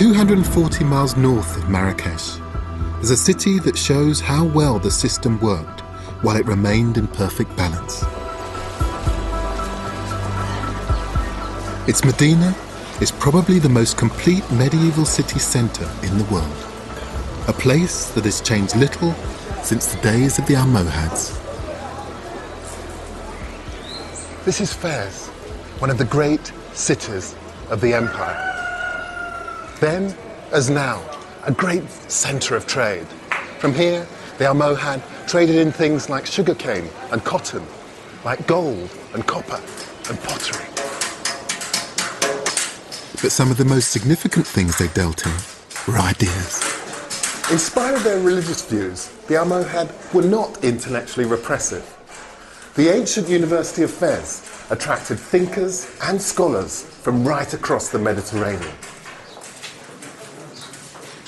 240 miles north of Marrakesh is a city that shows how well the system worked while it remained in perfect balance. Its Medina is probably the most complete medieval city centre in the world, a place that has changed little since the days of the Almohades. This is Fez, one of the great cities of the empire. Then, as now, a great centre of trade. From here, the Almohad traded in things like sugarcane and cotton, like gold and copper and pottery. But some of the most significant things they dealt in were ideas. In spite of their religious views, the Almohad were not intellectually repressive. The ancient University of Fez attracted thinkers and scholars from right across the Mediterranean.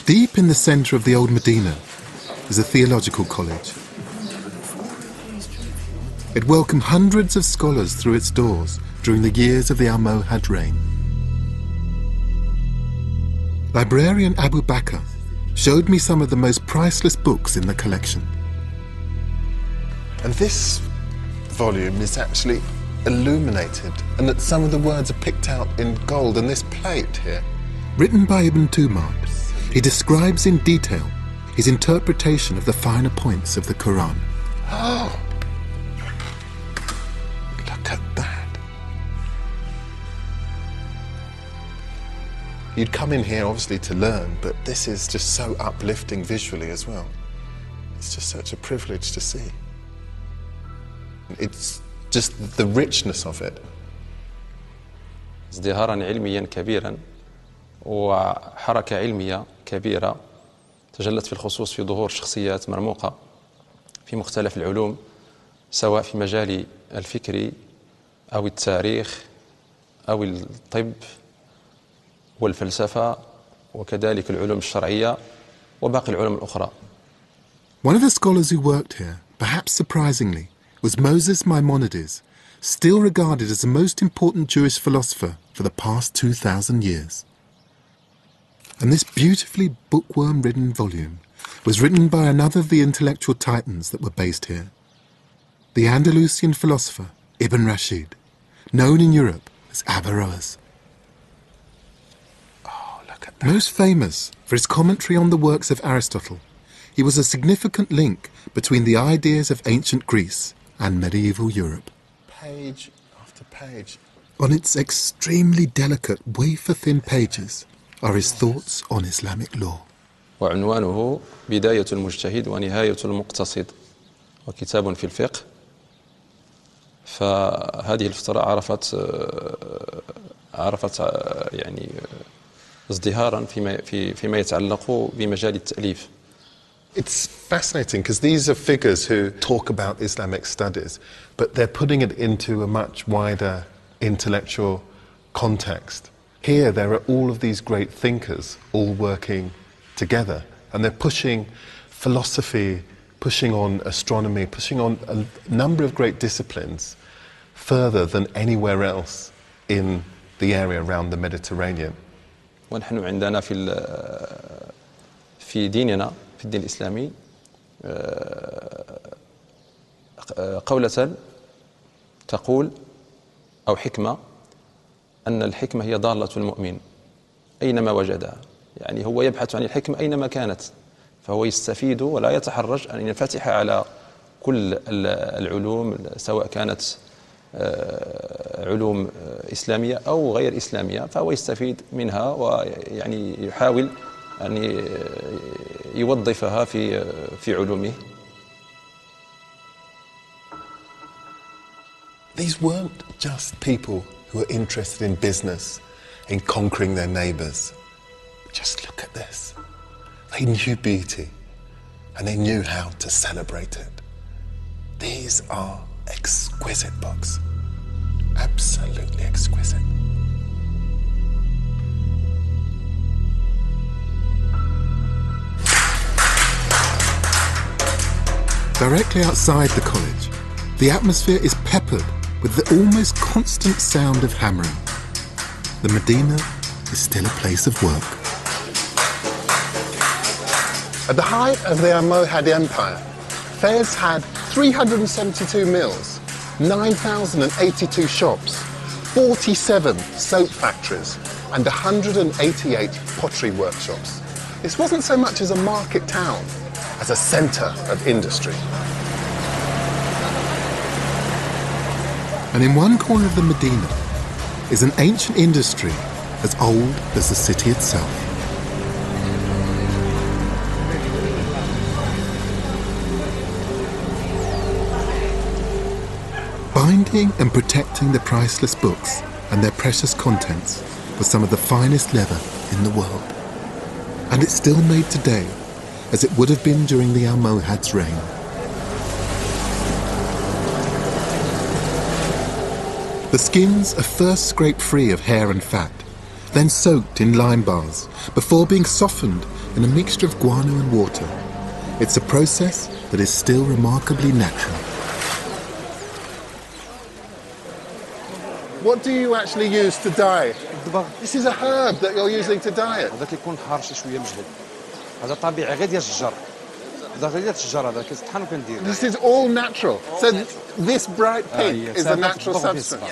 Deep in the centre of the old Medina is a theological college. It welcomed hundreds of scholars through its doors during the years of the Almohad reign. Librarian Abu Bakr showed me some of the most priceless books in the collection. And this volume is actually illuminated, and that some of the words are picked out in gold, and this plate here. Written by Ibn Tumar, he describes in detail his interpretation of the finer points of the Quran. Oh! Look at that. You'd come in here obviously to learn, but this is just so uplifting visually as well. It's just such a privilege to see. It's just the richness of it. ازدهارا علميا كبيرا وحركة علمية كبيرة تجلت في الخصوص في ظهور شخصيات مرموقة في مختلف العلوم، سواء في مجال الفكري أو التاريخ أو الطب والفلسفة وكذلك العلوم الشرعية وباقي العلوم الأخرى. One of the scholars who worked here, perhaps surprisingly, was Moses Maimonides, still regarded as the most important Jewish philosopher for the past 2,000 years. And this beautifully bookworm-ridden volume was written by another of the intellectual titans that were based here, the Andalusian philosopher Ibn Rashid, known in Europe as Averroes. Oh, look at that. Most famous for his commentary on the works of Aristotle, he was a significant link between the ideas of ancient Greece and medieval Europe. Page after page. On its extremely delicate, wafer-thin pages are his thoughts on Islamic law. وعنوانه بداية المجتهد ونهاية المقتصد، وكتاب في الفقه. فهذه الفترة عرفت يعني ازدهارا فيما يتعلق بمجال التأليف. It's fascinating because these are figures who talk about Islamic studies, but they're putting it into a much wider intellectual context. Here there are all of these great thinkers all working together, and they're pushing philosophy, pushing on astronomy, pushing on a number of great disciplines further than anywhere else in the area around the Mediterranean. ونحن عندنا في ديننا في الدين الإسلامي قولة تقول أو حكمة أن الحكمة هي ضالة المؤمن أينما وجدها، يعني هو يبحث عن الحكمة أينما كانت، فهو يستفيد ولا يتحرج أن ينفتح على كل العلوم سواء كانت علوم إسلامية أو غير إسلامية، فهو يستفيد منها ويعني يحاول أن يوظفها في علومه. These weren't just people who were interested in business, in conquering their neighbours. Just look at this. They knew beauty and they knew how to celebrate it. These are exquisite books. Absolutely exquisite. Directly outside the college, the atmosphere is peppered with the almost constant sound of hammering. The Medina is still a place of work. At the height of the Almohad Empire, Fez had 372 mills, 9,082 shops, 47 soap factories, and 188 pottery workshops. This wasn't so much as a market town, as a centre of industry. And in one corner of the Medina is an ancient industry as old as the city itself. Binding and protecting the priceless books and their precious contents was some of the finest leather in the world. And it's still made today, as it would have been during the Almohades' reign. The skins are first scraped free of hair and fat, then soaked in lime bars, before being softened in a mixture of guano and water. It's a process that is still remarkably natural. What do you actually use to dye? الدباغ. This is a herb that you're using to dye it. هذا كيكون حار شويه مجهد. هذا طبيعي غير ديال الشجر. هذا غير ديال الشجر هذا كيطحن وكندير. This is all natural. So this bright pink is a natural substance.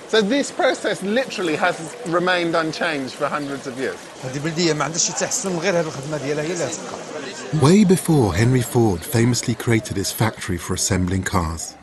So this process literally has remained unchanged for hundreds of years. هذه بلديه ما عندهاش شي تحسن غير هذه الخدمه ديالها هي اللي تبقى. Way before Henry Ford famously created his factory for assembling cars,